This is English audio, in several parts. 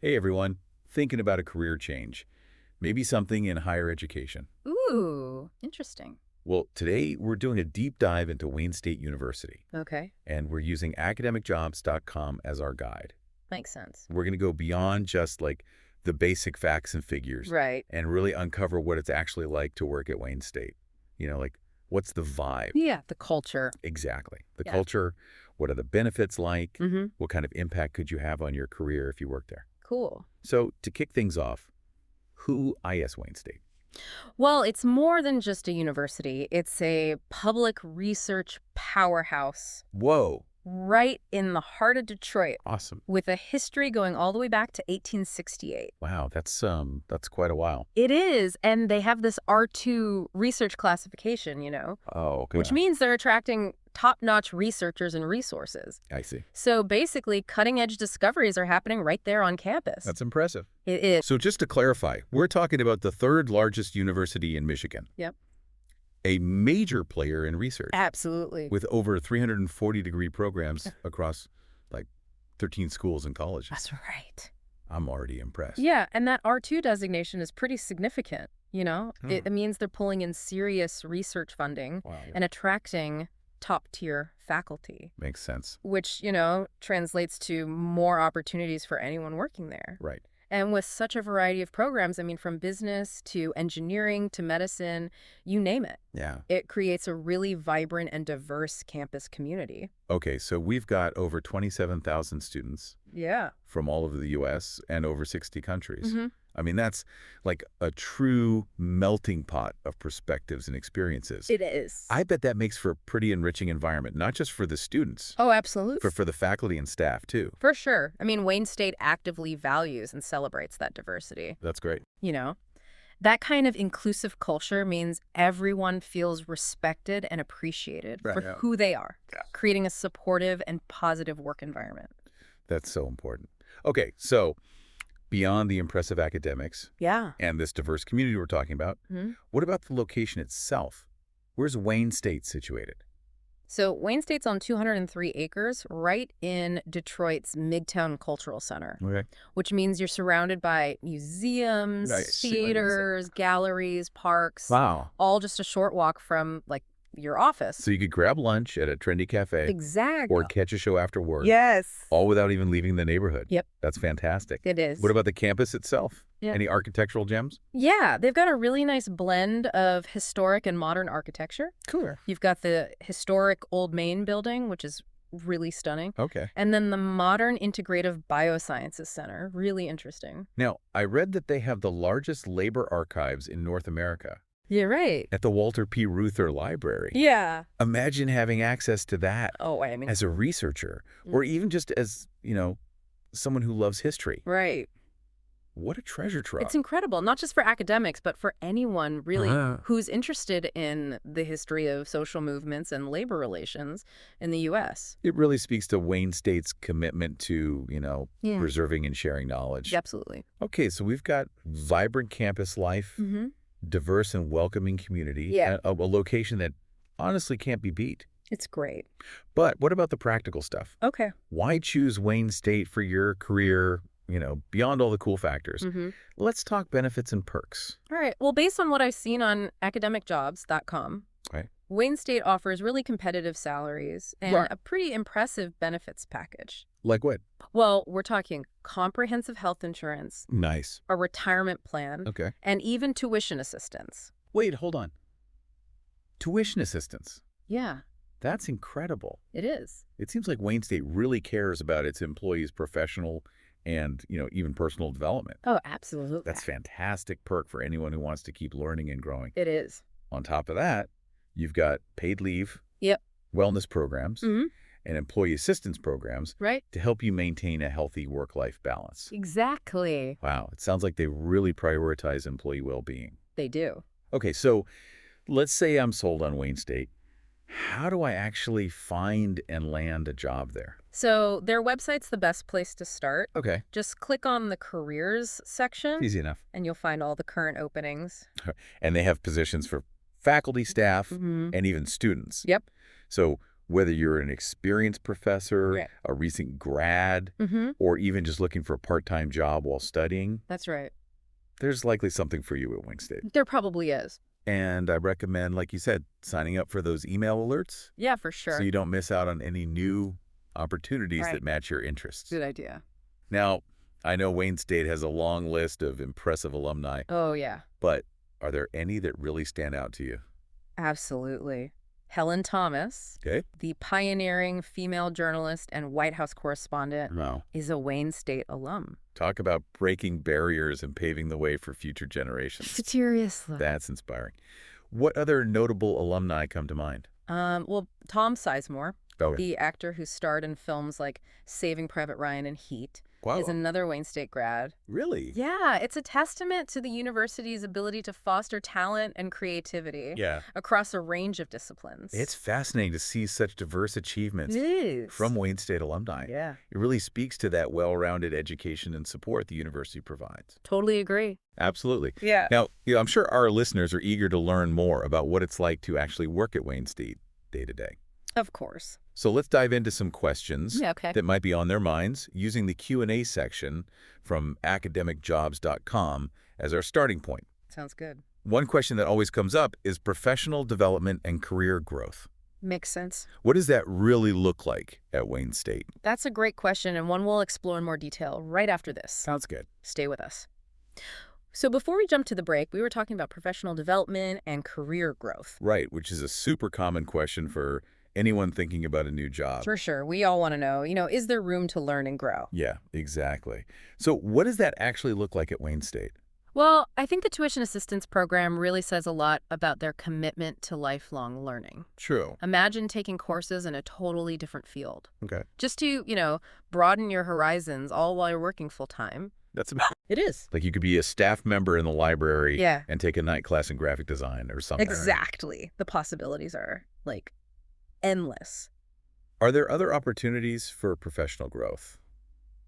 Hey everyone, thinking about a career change, maybe something in higher education. Ooh, interesting. Well, today we're doing a deep dive into Wayne State University, Okay. and we're using academicjobs.com as our guide. Makes sense. We're going to go beyond just like the basic facts and figures Right. and really uncover what it's actually like to work at Wayne State. Like what's the vibe? Yeah, the culture. Exactly. The Yeah. culture, what are the benefits like? Mm-hmm. What kind of impact could you have on your career if you work there? Cool. So to kick things off, who IS Wayne State? Well, it's more than just a university. It's a public research powerhouse Whoa. right in the heart of Detroit Awesome. with a history going all the way back to 1868. Wow, that's quite a while. It is, and they have this R2 research classification, Oh, okay. which means they're attracting top-notch researchers and resources. I see. So basically, cutting-edge discoveries are happening right there on campus. That's impressive. It is. So just to clarify, we're talking about the third largest university in Michigan. Yep. A major player in research Absolutely. with over 340-degree programs across like 13 schools and colleges. That's right. I'm already impressed. Yeah, and that R2 designation is pretty significant, It means they're pulling in serious research funding Wow. and attracting top-tier faculty, Makes sense. which, translates to more opportunities for anyone working there. Right. And with such a variety of programs, from business to engineering to medicine, you name it. Yeah. It creates a really vibrant and diverse campus community. Okay, so we've got over 27,000 students Yeah. from all over the U.S. and over 60 countries. Mm-hmm. I mean, that's like a true melting pot of perspectives and experiences. It is. I bet that makes for a pretty enriching environment, not just for the students, Oh, absolutely. but for the faculty and staff, too. For sure. Wayne State actively values and celebrates that diversity. That's great. That kind of inclusive culture means everyone feels respected and appreciated Right, for yeah. who they are, Yeah. creating a supportive and positive work environment. That's so important. Okay, so beyond the impressive academics Yeah. and this diverse community we're talking about, what about the location itself? Where's Wayne State situated? So Wayne State's on 203 acres right in Detroit's Midtown Cultural Center, Okay. which means you're surrounded by museums, I see. theaters, galleries, parks, Wow. all just a short walk from, your office. So you could grab lunch at a trendy cafe Exactly. or catch a show after work, Yes. all without even leaving the neighborhood. Yep. That's fantastic. It is. What about the campus itself? Yeah. Any architectural gems? Yeah, they've got a really nice blend of historic and modern architecture. Cool. You've got the historic Old Main building, which is really stunning. Okay. And then the modern Integrative Biosciences Center, really interesting. Now, I read that they have the largest labor archives in North America You're right. at the Walter P. Reuther Library. Yeah. Imagine having access to that Oh, as a researcher or even just as, someone who loves history. right. What a treasure trove. It's incredible, not just for academics, but for anyone really Uh-huh. who's interested in the history of social movements and labor relations in the U.S. It really speaks to Wayne State's commitment to, Yeah. preserving and sharing knowledge. Absolutely. Okay, so we've got vibrant campus life, Mm-hmm. diverse and welcoming community, Yeah. a location that honestly can't be beat. It's great. But what about the practical stuff? Okay. Why choose Wayne State for your career, beyond all the cool factors? Mm-hmm. Let's talk benefits and perks. All right. Well, based on what I've seen on academicjobs.com, Right. Wayne State offers really competitive salaries and Right. a pretty impressive benefits package. Like what? Well, we're talking comprehensive health insurance, Nice. a retirement plan, Okay. and even tuition assistance. Wait, hold on. Tuition assistance. Yeah, That's incredible. it is. It seems like Wayne State really cares about its employees' professional and, even personal development. Oh, absolutely. That's fantastic perk for anyone who wants to keep learning and growing. It is. On top of that, you've got paid leave, Yep. wellness programs, Mm-hmm. and employee assistance programs Right? to help you maintain a healthy work-life balance. Exactly. Wow, it sounds like they really prioritize employee well-being. They do. Okay, so let's say I'm sold on Wayne State. How do I actually find and land a job there? So their website's the best place to start. Okay, Just click on the careers section easy enough. and you'll find all the current openings. And they have positions for faculty, staff, Mm-hmm. and even students. Yep. So Whether you're an experienced professor, Right. a recent grad, Mm-hmm. or even just looking for a part-time job while studying, That's right. there's likely something for you at Wayne State. There probably is. And I recommend, like you said, signing up for those email alerts Yeah, for so sure. you don't miss out on any new opportunities Right. that match your interests. Good idea. Now, I know Wayne State has a long list of impressive alumni, Oh, yeah. but are there any that really stand out to you? Absolutely. Helen Thomas, Okay. the pioneering female journalist and White House correspondent, Wow. is a Wayne State alum. Talk about breaking barriers and paving the way for future generations. Seriously. That's inspiring. What other notable alumni come to mind? Well, Tom Sizemore, Oh, the actor who starred in films like Saving Private Ryan and Heat, wow. is another Wayne State grad. Really? Yeah, it's a testament to the university's ability to foster talent and creativity Yeah. across a range of disciplines. It's fascinating to see such diverse achievements It is. from Wayne State alumni. Yeah. It really speaks to that well-rounded education and support the university provides. Totally agree. Absolutely. Yeah. Now, I'm sure our listeners are eager to learn more about what it's like to actually work at Wayne State day to day. Of course. So let's dive into some questions Yeah, okay. that might be on their minds using the Q&A section from academicjobs.com as our starting point. Sounds good. One question that always comes up is professional development and career growth. Makes sense. What does that really look like at Wayne State? That's a great question, and one we'll explore in more detail right after this. Sounds good. Stay with us. So before we jump to the break, we were talking about professional development and career growth. Right, which is a super common question for anyone thinking about a new job. For sure. We all want to know, is there room to learn and grow? Yeah, exactly. So what does that actually look like at Wayne State? Well, I think the tuition assistance program really says a lot about their commitment to lifelong learning. True. Imagine taking courses in a totally different field. Okay. Just to, broaden your horizons all while you're working full time. That's about It is. like you could be a staff member in the library Yeah. and take a night class in graphic design or something. Exactly. The possibilities are, endless. Are there other opportunities for professional growth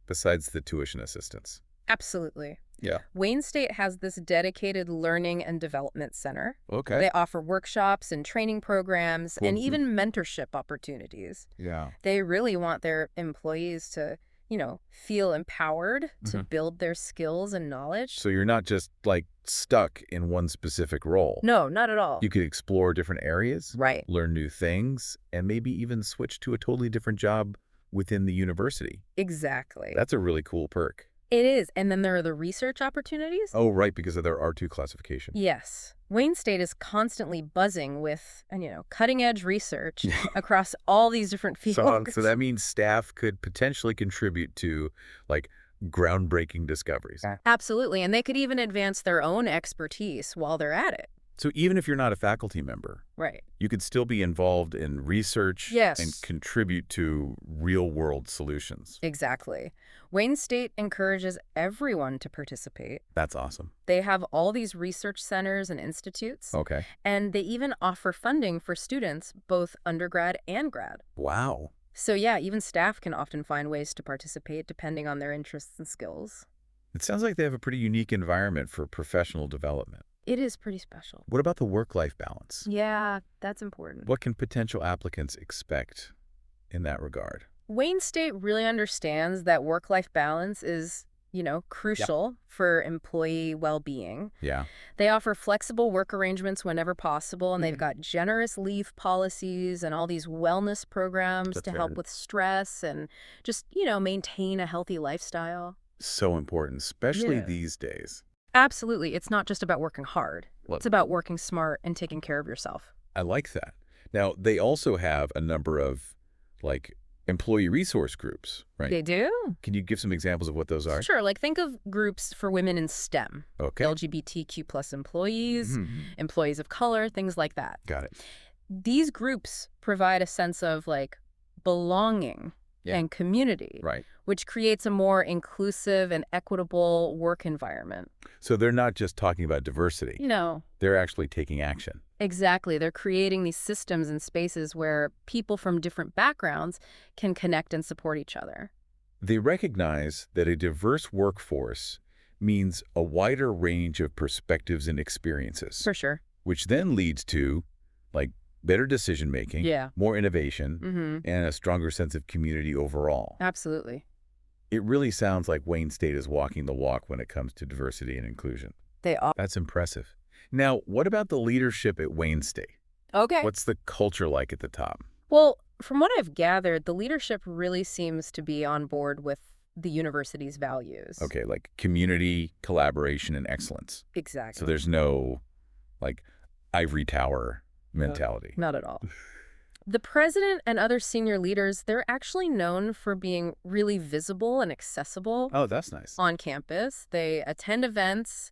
besides the tuition assistance? Absolutely. Yeah. Wayne State has this dedicated learning and development center. Okay. They offer workshops and training programs Cool. and even mentorship opportunities. Yeah. They really want their employees to, feel empowered to build their skills and knowledge. So you're not just stuck in one specific role. No, not at all. You could explore different areas, Right. learn new things, and maybe even switch to a totally different job within the university. Exactly. That's a really cool perk. It is. And then there are the research opportunities. Oh, right, because of their R2 classification. Yes. Wayne State is constantly buzzing with, cutting-edge research across all these different fields. So that means staff could potentially contribute to, groundbreaking discoveries. Absolutely. And they could even advance their own expertise while they're at it. So even if you're not a faculty member, Right. you could still be involved in research Yes. and contribute to real-world solutions. Exactly. Wayne State encourages everyone to participate. That's awesome. They have all these research centers and institutes, Okay. and they even offer funding for students, both undergrad and grad. Wow. So yeah, even staff can often find ways to participate depending on their interests and skills. It sounds like they have a pretty unique environment for professional development. It is pretty special. What about the work-life balance? Yeah, that's important. What can potential applicants expect in that regard? Wayne State really understands that work-life balance is, crucial for employee well-being. Yeah. They offer flexible work arrangements whenever possible, and they've got generous leave policies and all these wellness programs That's to right. help with stress and just, maintain a healthy lifestyle. So important, especially Yeah. these days. Absolutely. It's not just about working hard. Well- It's about working smart and taking care of yourself. I like that. Now, they also have a number of, employee resource groups, right? They do? Can you give some examples of what those are? Sure. Think of groups for women in STEM, Okay. LGBTQ plus employees, Mhm. employees of color, things like that. Got it. These groups provide a sense of belonging Yeah. and community, Right. which creates a more inclusive and equitable work environment. So they're not just talking about diversity. They're actually taking action. Exactly. They're creating these systems and spaces where people from different backgrounds can connect and support each other. They recognize that a diverse workforce means a wider range of perspectives and experiences, For sure. which then leads to, better decision-making, Yeah. more innovation, Mm-hmm. and a stronger sense of community overall. Absolutely. It really sounds like Wayne State is walking the walk when it comes to diversity and inclusion. They are. That's impressive. Now, what about the leadership at Wayne State? Okay. What's the culture like at the top? Well, from what I've gathered, the leadership really seems to be on board with the university's values. Okay, like community, collaboration, and excellence. So Exactly. there's no, like, ivory tower mentality. Not at all. The president and other senior leaders, they're actually known for being really visible and accessible Oh, that's nice. on campus. They attend events,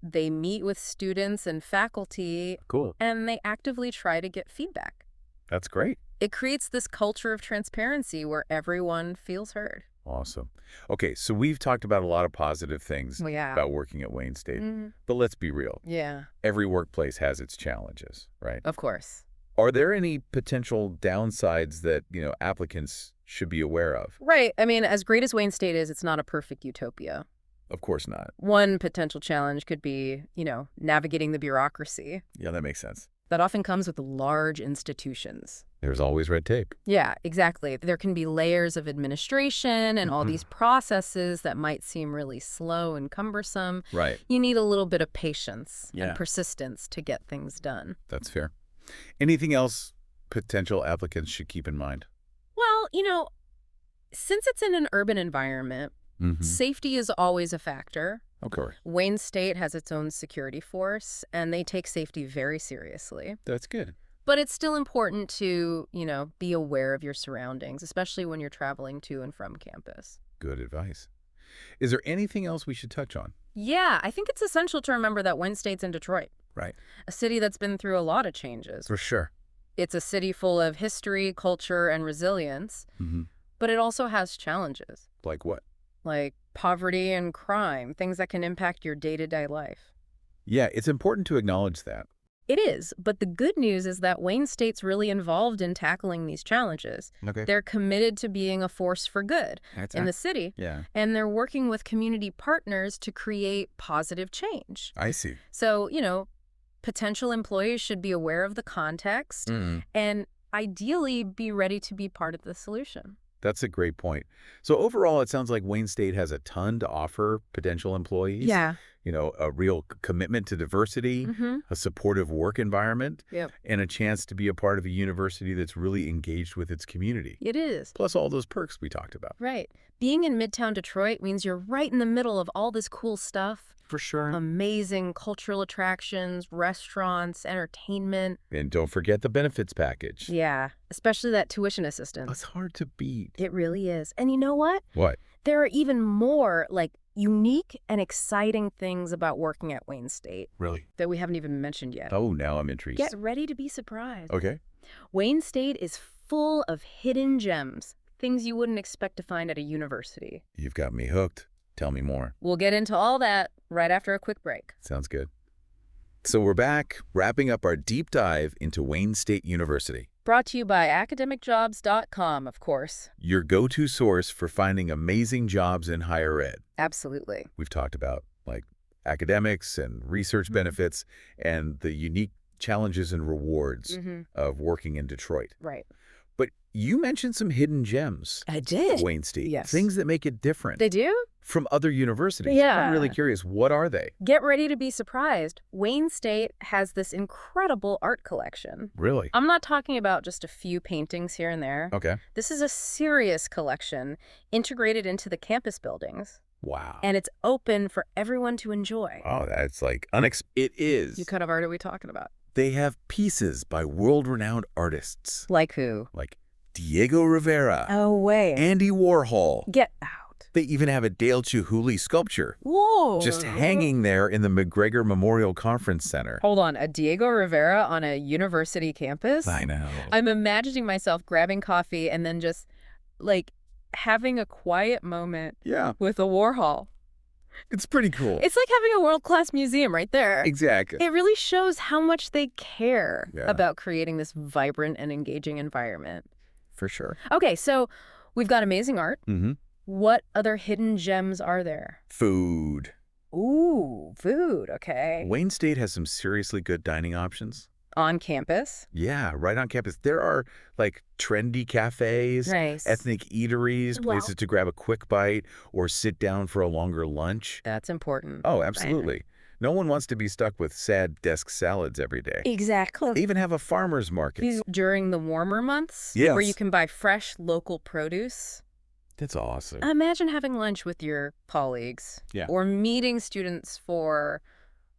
they meet with students and faculty, Cool. and they actively try to get feedback. That's great. It creates this culture of transparency where everyone feels heard. Awesome. Okay, so we've talked about a lot of positive things Well, yeah. about working at Wayne State, Mhm. but let's be real. Yeah, Every workplace has its challenges, right? of course. Are there any potential downsides that, applicants should be aware of? Right. I mean, as great as Wayne State is, it's not a perfect utopia. Of course not. One potential challenge could be, navigating the bureaucracy. Yeah, that makes sense. That often comes with large institutions. There's always red tape. Yeah, exactly. There can be layers of administration and all these processes that might seem really slow and cumbersome. Right. You need a little bit of patience Yeah. and persistence to get things done. That's fair. Anything else potential applicants should keep in mind? Well, since it's in an urban environment, safety is always a factor. Of course. Wayne State has its own security force, and they take safety very seriously. That's good. But it's still important to, be aware of your surroundings, especially when you're traveling to and from campus. Good advice. Is there anything else we should touch on? Yeah, I think it's essential to remember that Wayne State's in Detroit, Right. a city that's been through a lot of changes. For sure. It's a city full of history, culture, and resilience, but it also has challenges, Like what? like poverty and crime, things that can impact your day-to-day life. Yeah, it's important to acknowledge that. It is, but the good news is that Wayne State's really involved in tackling these challenges. Okay. They're committed to being a force for good in the city, Yeah, and they're working with community partners to create positive change. I see. So, potential employees should be aware of the context and ideally be ready to be part of the solution. That's a great point. So overall, it sounds like Wayne State has a ton to offer potential employees. Yeah. A real commitment to diversity, a supportive work environment, Yep. and a chance to be a part of a university that's really engaged with its community. It is. Plus all those perks we talked about. Right. Being in Midtown Detroit means you're right in the middle of all this cool stuff. For sure. Amazing cultural attractions, restaurants, entertainment. And don't forget the benefits package. Yeah, especially that tuition assistance. It's hard to beat. It really is. And you know what? What? There are even more, unique and exciting things about working at Wayne State Really? that we haven't even mentioned yet. Oh, now I'm intrigued. Get ready to be surprised. Okay. Wayne State is full of hidden gems, things you wouldn't expect to find at a university. You've got me hooked. Tell me more. We'll get into all that right after a quick break. Sounds good. So we're back, wrapping up our deep dive into Wayne State University. Brought to you by academicjobs.com, of course. Your go-to source for finding amazing jobs in higher ed. Absolutely. We've talked about academics and research benefits and the unique challenges and rewards of working in Detroit. Right. But you mentioned some hidden gems I at did. Wayne State. Yes. Things that make it different They do? from other universities. Yeah. I'm really curious. What are they? Get ready to be surprised. Wayne State has this incredible art collection. Really? I'm not talking about just a few paintings here and there. Okay. This is a serious collection integrated into the campus buildings, Wow. and it's open for everyone to enjoy. Oh, that's it is. What kind of art are we talking about? They have pieces by world-renowned artists Like who? like Diego Rivera, Oh, way. Andy Warhol. Get out. They even have a Dale Chihuly sculpture Whoa. just hanging there in the McGregor Memorial Conference Center. Hold on. A Diego Rivera on a university campus? I know. I'm imagining myself grabbing coffee and then just, having a quiet moment Yeah, with a Warhol. it's pretty cool. It's like having a world-class museum right there. Exactly. It really shows how much they care Yeah. about creating this vibrant and engaging environment. For sure. Okay, so we've got amazing art. Mm-hmm. What other hidden gems are there? Food. Ooh, food, okay. Wayne State has some seriously good dining options. On campus. Yeah, right on campus. There are like trendy cafes, Nice. ethnic eateries, Wow. places to grab a quick bite or sit down for a longer lunch. That's important. Oh, Right. absolutely. No one wants to be stuck with sad desk salads every day. Exactly. They even have a farmer's market. During the warmer months, where you Yes. can buy fresh local produce. That's awesome. Imagine having lunch with your colleagues. Yeah. Or meeting students for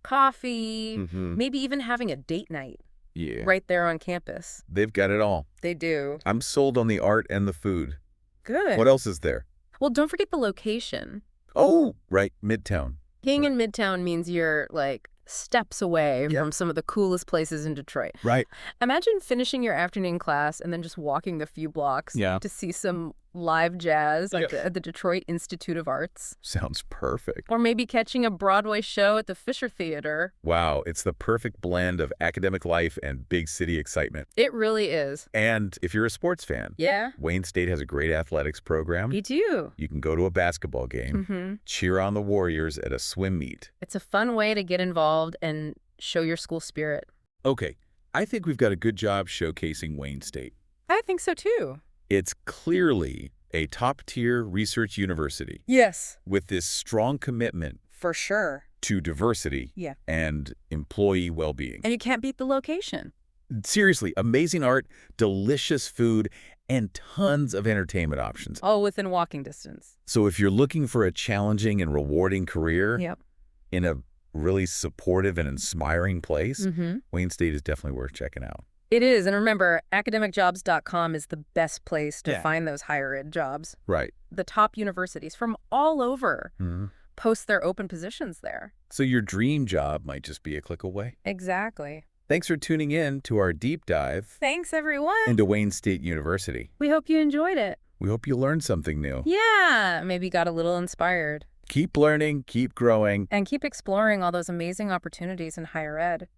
coffee, Mm-hmm. maybe even having a date night Yeah. right there on campus. They've got it all. They do. I'm sold on the art and the food. Good. What else is there? Well, don't forget the location. Oh, right, Midtown. Being in Midtown means you're, like, steps away Yep. from some of the coolest places in Detroit. Right. Imagine finishing your afternoon class and then just walking the few blocks Yeah. to see some live jazz Yep. at the Detroit Institute of Arts. Sounds perfect. Or maybe catching a Broadway show at the Fisher Theater. Wow, it's the perfect blend of academic life and big city excitement. It really is. And if you're a sports fan, Yeah, Wayne State has a great athletics program. me too. You can go to a basketball game, cheer on the Warriors at a swim meet. It's a fun way to get involved and show your school spirit. Okay, I think we've got a good job showcasing Wayne State. I think so too. It's clearly a top-tier research university Yes, with this strong commitment for sure. to diversity Yeah. and employee well-being. And you can't beat the location. Seriously, amazing art, delicious food, and tons of entertainment options. All within walking distance. So if you're looking for a challenging and rewarding career Yep. in a really supportive and inspiring place, Mm-hmm. Wayne State is definitely worth checking out. It is. And remember, academicjobs.com is the best place to Yeah. find those higher ed jobs. Right. The top universities from all over Mhm. post their open positions there. So your dream job might just be a click away. Exactly. Thanks for tuning in to our deep dive Thanks, everyone. into Wayne State University. We hope you enjoyed it. We hope you learned something new. Yeah, maybe got a little inspired. Keep learning, keep growing. And keep exploring all those amazing opportunities in higher ed.